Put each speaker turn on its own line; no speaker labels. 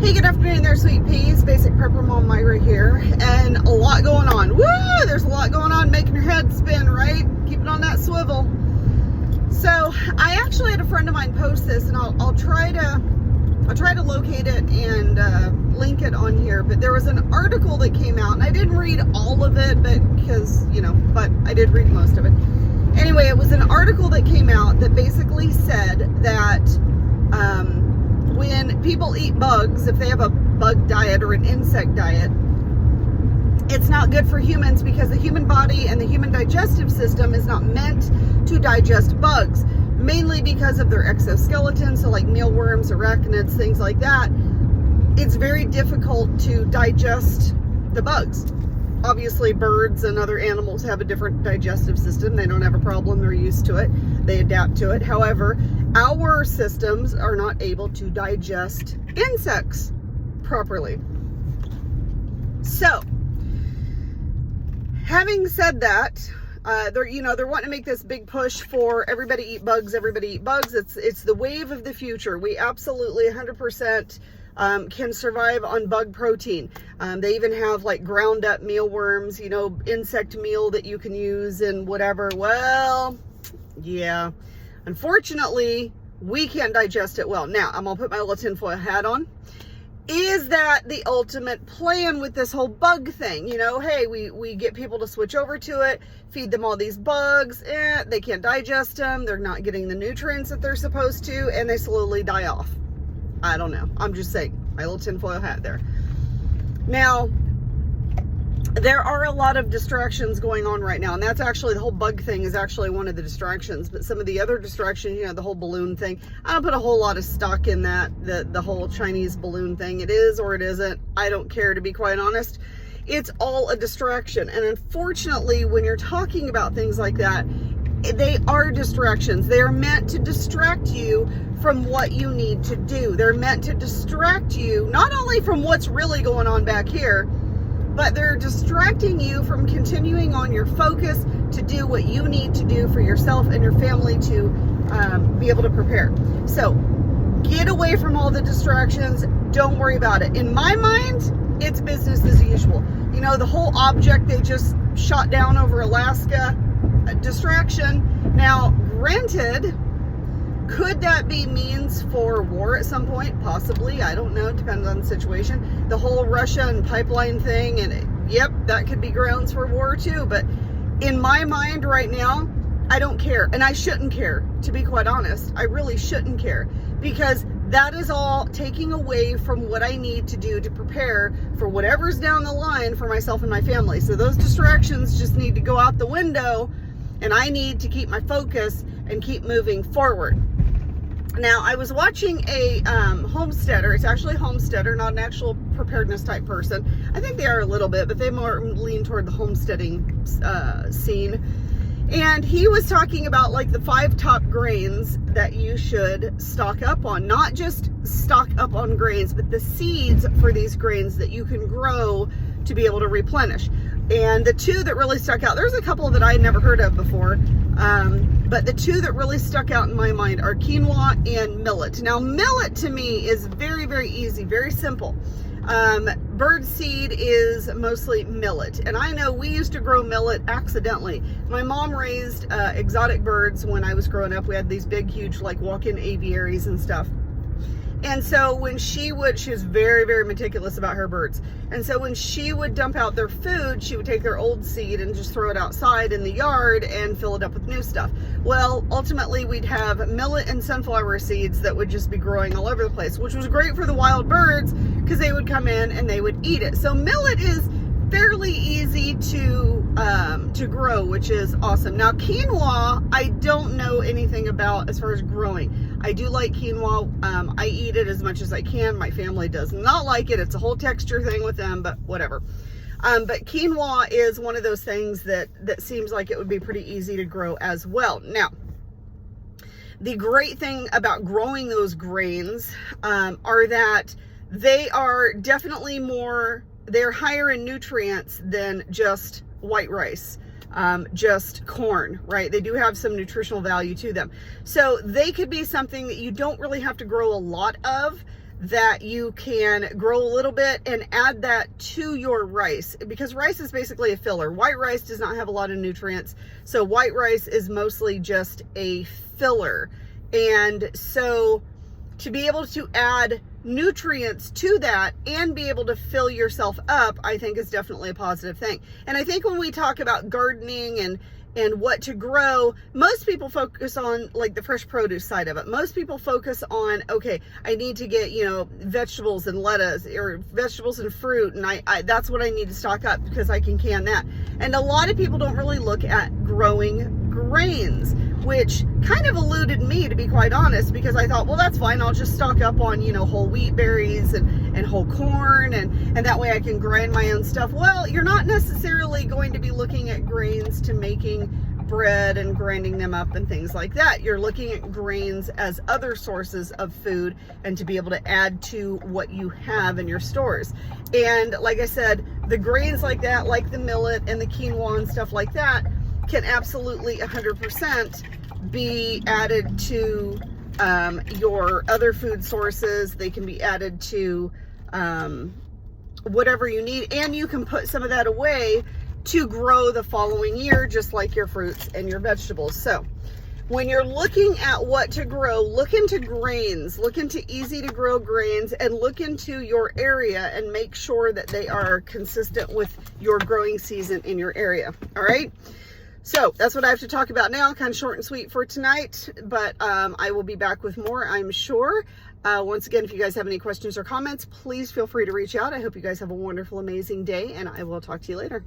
Hey, good afternoon there, sweet peas. Basic Prepper Mom Myra here, and a lot going on. Woo! There's a lot going on, making your head spin, right? Keep it on that swivel. So I actually had a friend of mine post this, and I'll try to locate it and link it on here. But there was an article that came out, and I didn't read all of it, but I did read most of it. Anyway, it was an article that came out that basically said that when people eat bugs, if they have a bug diet or an insect diet, it's not good for humans because the human body and the human digestive system is not meant to digest bugs, mainly because of their exoskeleton. So like mealworms, arachnids, things like that. It's very difficult to digest the bugs. Obviously, birds and other animals have a different digestive system. They don't have a problem. They're used to it. They adapt to it. However, our systems are not able to digest insects properly. So, having said that, they're wanting to make this big push for everybody eat bugs, everybody eat bugs. It's the wave of the future. We absolutely 100% can survive on bug protein. They even have like ground up mealworms, insect meal that you can use and whatever. Well, yeah, unfortunately, we can't digest it well. Now, I'm gonna put my little tinfoil hat on. Is that the ultimate plan with this whole bug thing? Hey, we get people to switch over to it, feed them all these bugs, they can't digest them, they're not getting the nutrients that they're supposed to, and they slowly die off. I don't know. I'm just saying, my little tinfoil hat there. Now, there are a lot of distractions going on right now, and that's actually, the whole bug thing is actually one of the distractions, but some of the other distractions, the whole balloon thing, I don't put a whole lot of stock in that, the whole Chinese balloon thing. It is or it isn't. I don't care, to be quite honest. It's all a distraction, and unfortunately, when you're talking about things like that, they are distractions. They are meant to distract you from what you need to do. They're meant to distract you not only from what's really going on back here, but they're distracting you from continuing on your focus to do what you need to do for yourself and your family to be able to prepare. So get away from all the distractions. Don't worry about it. In my mind, it's business as usual. The whole object they just shot down over Alaska, a distraction. Now, granted, could that be means for war at some point? Possibly. I don't know. It depends on the situation. The whole Russia and pipeline thing, and yep, that could be grounds for war too. But in my mind right now, I don't care. And I shouldn't care, to be quite honest. I really shouldn't care, because that is all taking away from what I need to do to prepare for whatever's down the line for myself and my family. So those distractions just need to go out the window, and I need to keep my focus and keep moving forward. Now, I was watching a homesteader. It's actually a homesteader, not an actual preparedness type person. I think they are a little bit, but they more lean toward the homesteading scene. And he was talking about like the 5 top grains that you should stock up on. Not just stock up on grains, but the seeds for these grains that you can grow to be able to replenish. And the 2 that really stuck out, there's a couple that I had never heard of before, but the 2 that really stuck out in my mind are quinoa and millet. Now, millet to me is very, very easy, very simple. Bird seed is mostly millet, and I know we used to grow millet accidentally. My mom raised exotic birds when I was growing up. We had these big, huge, like walk-in aviaries and stuff. And so when she was very, very meticulous about her birds. And so when she would dump out their food, she would take their old seed and just throw it outside in the yard and fill it up with new stuff. Well, ultimately we'd have millet and sunflower seeds that would just be growing all over the place, which was great for the wild birds because they would come in and they would eat it. So millet is fairly easy to grow, which is awesome. Now, quinoa, I don't know anything about as far as growing. I do like quinoa. I eat it as much as I can. My family does not like it. It's a whole texture thing with them, but whatever. But quinoa is one of those things that seems like it would be pretty easy to grow as well. Now, the great thing about growing those grains are that they are definitely they're higher in nutrients than just white rice, just corn, right? They do have some nutritional value to them. So they could be something that you don't really have to grow a lot of that you can grow a little bit and add that to your rice, because rice is basically a filler. White rice does not have a lot of nutrients, so white rice is mostly just a filler. And so to be able to add nutrients to that and be able to fill yourself up, I think is definitely a positive thing. And I think when we talk about gardening and what to grow, most people focus on like the fresh produce side of it. Most people focus on, okay, I need to get, you know, vegetables and lettuce, or vegetables and fruit, and I that's what I need to stock up because I can that. And a lot of people don't really look at growing grains, which kind of eluded me, to be quite honest, because I thought, well, that's fine, I'll just stock up on, you know, whole wheat berries and whole corn, and that way I can grind my own stuff. Well, you're not necessarily going to be looking at grains to making bread and grinding them up and things like that. You're looking at grains as other sources of food and to be able to add to what you have in your stores. And like I said, the grains like that, like the millet and the quinoa and stuff like that, can absolutely 100% be added to your other food sources. They can be added to whatever you need, and you can put some of that away to grow the following year, just like your fruits and your vegetables. So when you're looking at what to grow, look into grains, look into easy to grow grains, and look into your area and make sure that they are consistent with your growing season in your area. All right. So that's what I have to talk about now. Kind of short and sweet for tonight, but I will be back with more, I'm sure. Once again, if you guys have any questions or comments, please feel free to reach out. I hope you guys have a wonderful, amazing day, and I will talk to you later.